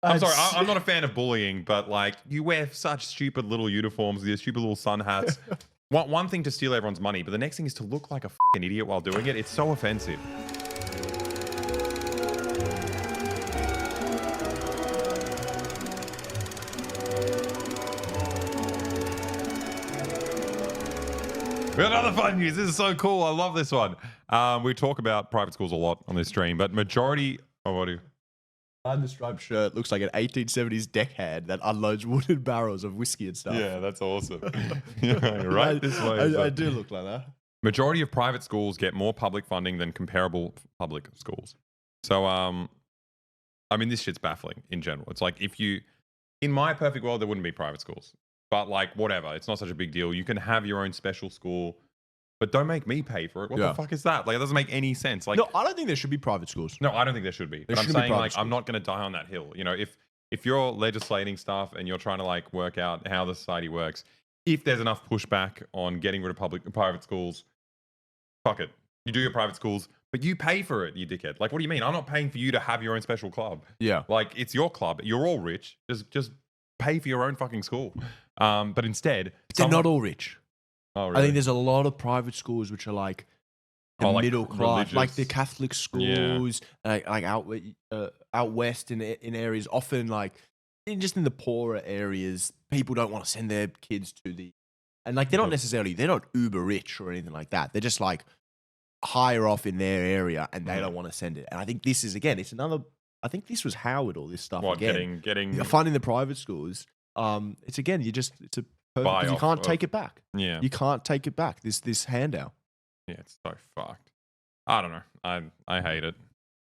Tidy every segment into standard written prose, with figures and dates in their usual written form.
I'm sorry, I'm not a fan of bullying, but like you wear such stupid little uniforms with your stupid little sun hats. One thing to steal everyone's money, but the next thing is to look like a fucking idiot while doing it. It's so offensive. We got another fun news. This is so cool. I love this one. We talk about private schools a lot on this stream, but majority. Oh, what do you? And the striped shirt looks like an 1870s deckhand that unloads wooden barrels of whiskey and stuff. Yeah, that's awesome. Yeah, right this way. I do look like that. Majority of private schools get more public funding than comparable public schools. So, I mean, this shit's baffling in general. It's like in my perfect world, there wouldn't be private schools. But like, whatever, it's not such a big deal. You can have your own special school, but don't make me pay for it. What the fuck is that? Like, it doesn't make any sense. Like, no, I don't think there should be private schools. No, I don't think there should be. But I'm saying, like, I'm not going to die on that hill. You know, if you're legislating stuff and you're trying to like work out how the society works, if there's enough pushback on getting rid of private schools, fuck it. You do your private schools, but you pay for it, you dickhead. Like, what do you mean? I'm not paying for you to have your own special club. Yeah. Like, it's your club. You're all rich. Just pay for your own fucking school. But instead, they're not all rich. Oh, really? I think there's a lot of private schools which are like the middle class, religious. like the Catholic schools, like out west in areas, often like just in the poorer areas, people don't want to send their kids to and like they're not uber rich or anything like that. They're just like higher off in their area and they don't want to send it. And I think this is again, it's another. I think this was Howard, all this stuff again. Getting funding the private schools. It's again, you can't take it back. Yeah, you can't take it back. This handout. Yeah, it's so fucked. I don't know. I hate it.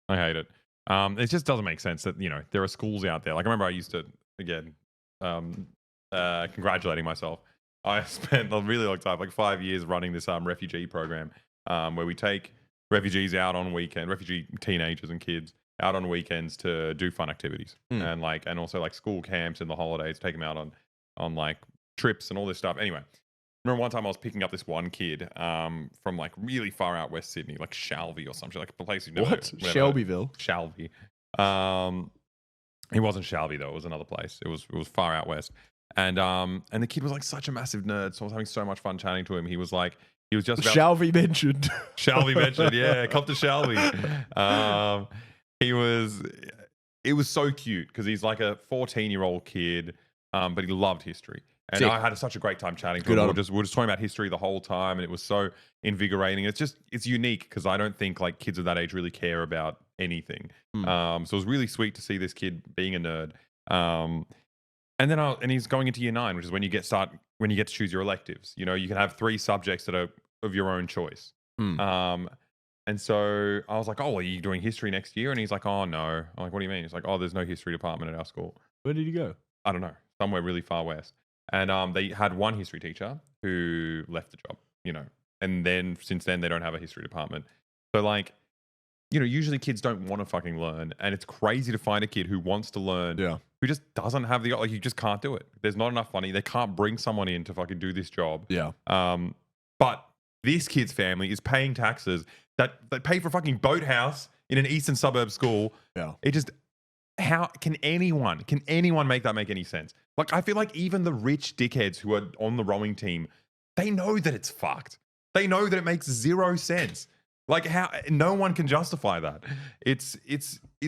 I hate it. It just doesn't make sense that there are schools out there. Like I remember I used to again, congratulating myself. I spent a really long time, like 5 years, running this refugee program where we take refugees out on refugee teenagers and kids out on weekends to do fun activities and also like school camps in the holidays, take them out on like trips and all this stuff. Anyway, remember one time I was picking up this one kid from like really far out West Sydney, like Shalby or something, like a place you've never. Shelbyville? Shalby. It wasn't Shalby though. It was another place. It was far out west. And the kid was like such a massive nerd. So I was having so much fun chatting to him. He was just about Shalby mentioned. Shalby mentioned, yeah, come to Shalby. It was so cute because he's like a 14-year-old kid, but he loved history. And I had such a great time chatting to him. We were just talking about history the whole time, and it was so invigorating. It's unique because I don't think like kids of that age really care about anything. So it was really sweet to see this kid being a nerd. And he's going into year 9, which is when you get to choose your electives. You can have 3 subjects that are of your own choice. And so I was like, oh, are you doing history next year? And he's like, oh, no. I'm like, what do you mean? He's like, oh, there's no history department at our school. Where did he go? I don't know. Somewhere really far west. And they had one history teacher who left the job, and then since then they don't have a history department. So like, usually kids don't want to fucking learn. And it's crazy to find a kid who wants to learn, who just doesn't have you just can't do it. There's not enough money. They can't bring someone in to fucking do this job. Yeah. But this kid's family is paying taxes that they pay for a fucking boathouse in an eastern suburb school. Yeah. How can anyone make that make any sense? Like, I feel like even the rich dickheads who are on the rowing team, they know that it's fucked. They know that it makes 0 sense. Like, how no one can justify that. It's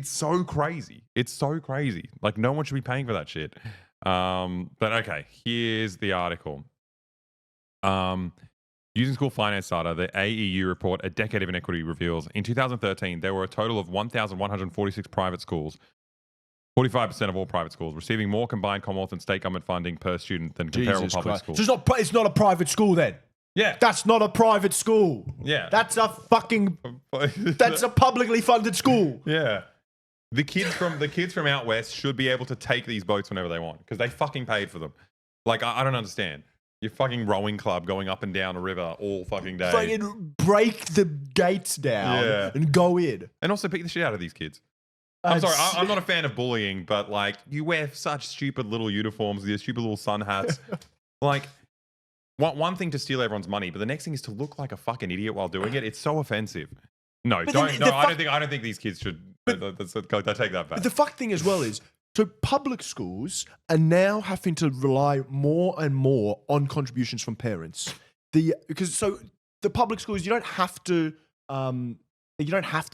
so crazy. It's so crazy. Like, no one should be paying for that shit. But okay, here's the article. Using school finance data, the AEU report, A Decade of Inequity, reveals in 2013, there were a total of 1,146 private schools, 45% of all private schools, receiving more combined Commonwealth and state government funding per student than comparable public schools. So it's not a private school then? Yeah. That's not a private school. Yeah. That's a publicly funded school. Yeah. The kids from out west should be able to take these boats whenever they want because they fucking paid for them. Like, I don't understand. Your fucking rowing club going up and down a river all fucking day. Fucking break the gates down and go in. And also beat the shit out of these kids. I'm sorry, I'm not a fan of bullying, but like you wear such stupid little uniforms with your stupid little sun hats. Like, one thing to steal everyone's money, but the next thing is to look like a fucking idiot while doing it. It's so offensive. No, I don't think these kids should. I take that back. But the fuck thing as well is So public schools are now having to rely more and more on contributions from parents. Because the public schools, you don't have to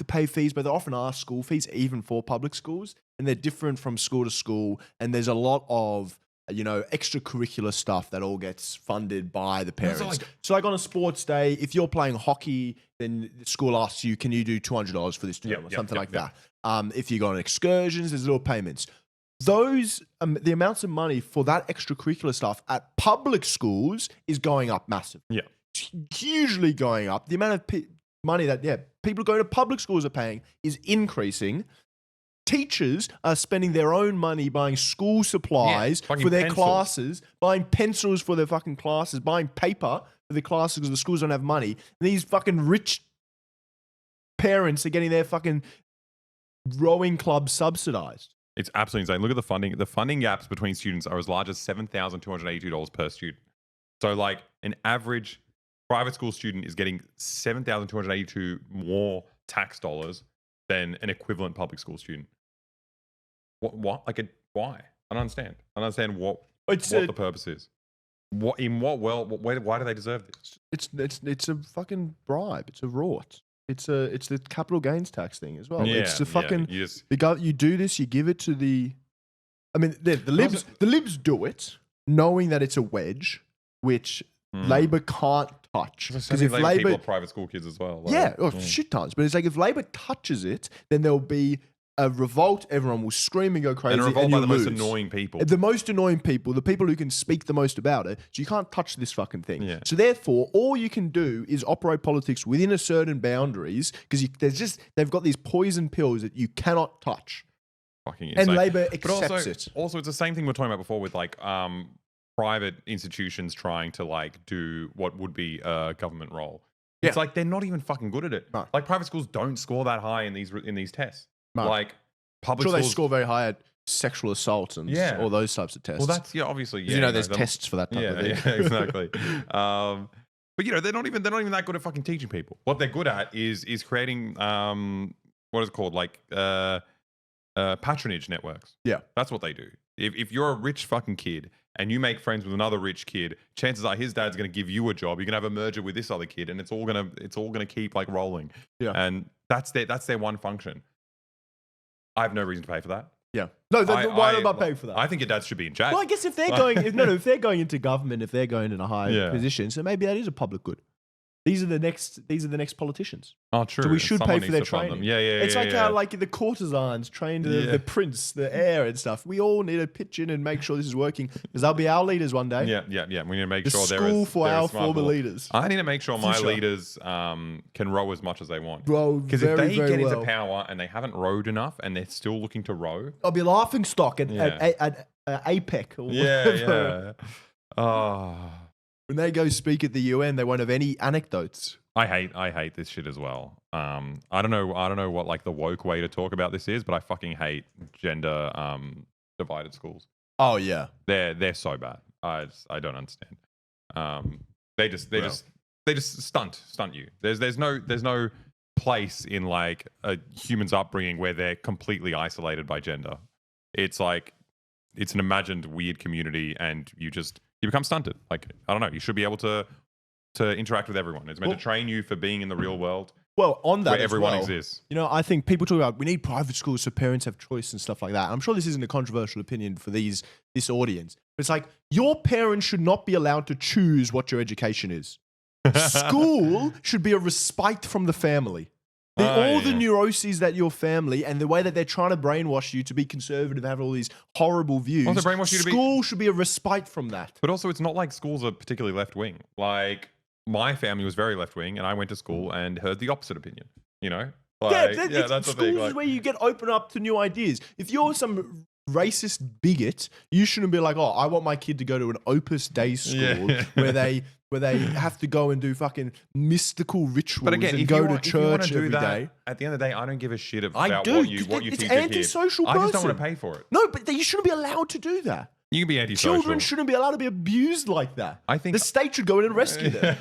pay fees, but there often are school fees even for public schools, and they're different from school to school. And there's a lot of extracurricular stuff that all gets funded by the parents. So like on a sports day, if you're playing hockey, then the school asks you, can you do $200 for this term or something like that. If you go on excursions, there's little payments. Those the amounts of money for that extracurricular stuff at public schools is going up massively. Yeah. It's hugely going up. The amount of money that people going to public schools are paying is increasing. Teachers are spending their own money buying school supplies for their classes, buying pencils for their fucking classes, buying paper for their classes because the schools don't have money. And these fucking rich parents are getting their fucking rowing club subsidized. It's absolutely insane. Look at the funding. The funding gaps between students are as large as $7,282 per student. So like an average private school student is getting $7,282 more tax dollars than an equivalent public school student. What? Like, why? I don't understand. I don't understand what the purpose is. Why do they deserve this? It's a fucking bribe. It's a rort. It's the capital gains tax thing as well. It's the fucking you do this, you give it to the. I mean, the libs do it, knowing that it's a wedge, which Labor can't touch. Because if Labor people are private school kids as well. Like, shit tons. But it's like if Labor touches it, then there'll be a revolt. Everyone will scream and go crazy. And a revolt by the most annoying people. The most annoying people, the people who can speak the most about it. So you can't touch this fucking thing. Yeah. So therefore, all you can do is operate politics within a certain boundaries because they've got these poison pills that you cannot touch. Fucking insane. And Labor accepts it. Also, it's the same thing we were talking about before with like private institutions trying to like do what would be a government role. It's like they're not even fucking good at it. No. Like private schools don't score that high in these tests. No. Like public schools, they score very high at sexual assault and all those types of tests. Well, that's obviously there's tests for that type of thing. Yeah, exactly. But they're not even that good at fucking teaching people. What they're good at is creating what is it called, like patronage networks. Yeah, that's what they do. If you're a rich fucking kid and you make friends with another rich kid, chances are his dad's going to give you a job. You're going to have a merger with this other kid, and it's all gonna keep like rolling. Yeah, and that's their one function. I have no reason to pay for that. Yeah. No, why am I paying for that? I think your dads should be in jail. Well, I guess if they're going, if they're going into government, if they're going in a high position, so maybe that is a public good. These are the next politicians. Oh, true. So we should pay for their training. Yeah. It's like how like the courtesans train the prince, the heir, and stuff. We all need to pitch in and make sure this is working because they'll be our leaders one day. Yeah. We need to make sure they're school for our former leaders. I need to make sure my leaders can row as much as they want. Because if they get into power and they haven't rowed enough and they're still looking to row, I'll be laughing stock at APEC or whatever. When they go speak at the UN, they won't have any anecdotes. I hate this shit as well. I don't know what like the woke way to talk about this is, but I fucking hate gender divided schools. Oh yeah, they're so bad. I don't understand. They just stunt you. There's no place in like a human's upbringing where they're completely isolated by gender. It's like it's an imagined weird community, and you become stunted. Like, I don't know. You should be able to interact with everyone. It's meant to train you for being in the real world. Well, on that where everyone exists. I think people talk about we need private schools so parents have choice and stuff like that. And I'm sure this isn't a controversial opinion for this audience. But it's like your parents should not be allowed to choose what your education is. School should be a respite from the family. The neuroses that your family and the way that they're trying to brainwash you to be conservative, have all these horrible views. Also brainwash you school should be a respite from that. But also, it's not like schools are particularly left wing. Like my family was very left wing, and I went to school and heard the opposite opinion. That's the thing. Schools is where you get open up to new ideas. If you're some racist bigot, you shouldn't be like, oh, I want my kid to go to an Opus Dei school where they have to go and do fucking mystical rituals and go to church every day. At the end of the day, I don't give a shit about what you teach your kid. It's antisocial person. I just don't want to pay for it. No, but you shouldn't be allowed to do that. You can be antisocial. Children shouldn't be allowed to be abused like that. I think the state should go in and rescue them.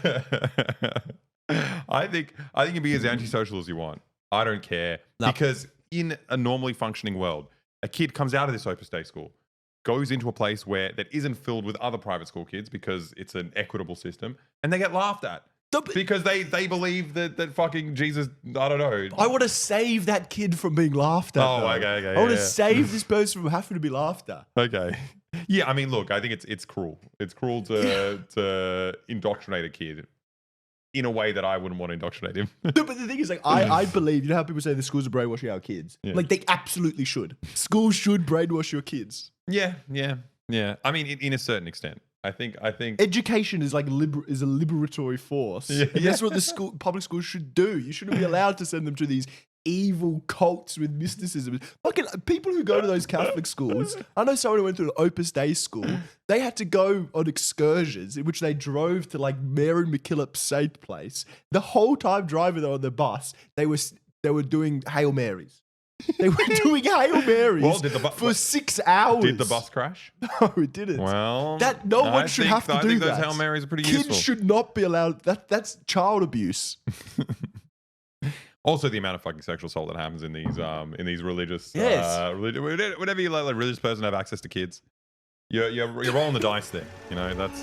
I think you can be as antisocial as you want. I don't care. Because in a normally functioning world, a kid comes out of this Opus Dei school, goes into a place where that isn't filled with other private school kids because it's an equitable system, and they get laughed at. Because they believe that fucking Jesus, I don't know. I want to save that kid from being laughed at. Oh, though. okay. I want to save this person from having to be laughed at. Okay. Yeah, I mean, look, I think it's cruel. It's cruel to indoctrinate a kid in a way that I wouldn't want to indoctrinate him. No, but the thing is, like, I believe, you know how people say the schools are brainwashing our kids? Yeah. Like, they absolutely should. Schools should brainwash your kids. Yeah. I mean, in a certain extent. I think Education is like is a liberatory force. Yeah. And that's what the public schools should do. You shouldn't be allowed to send them to these evil cults with mysticism. Fucking people who go to those Catholic schools. I know someone who went to an Opus Dei school. They had to go on excursions in which they drove to like Mary MacKillop's saint place. The whole time driving on the bus, they were doing Hail Marys. They were doing Hail Marys for 6 hours. Did the bus crash? No, it didn't. Well, that no one should have to do that. I think those Hail Marys are pretty Kids useful. should not be allowed. That's child abuse. Also, the amount of fucking sexual assault that happens in these religious, Yes. Whenever you let a religious person have access to kids, you're rolling the dice there. You know, that's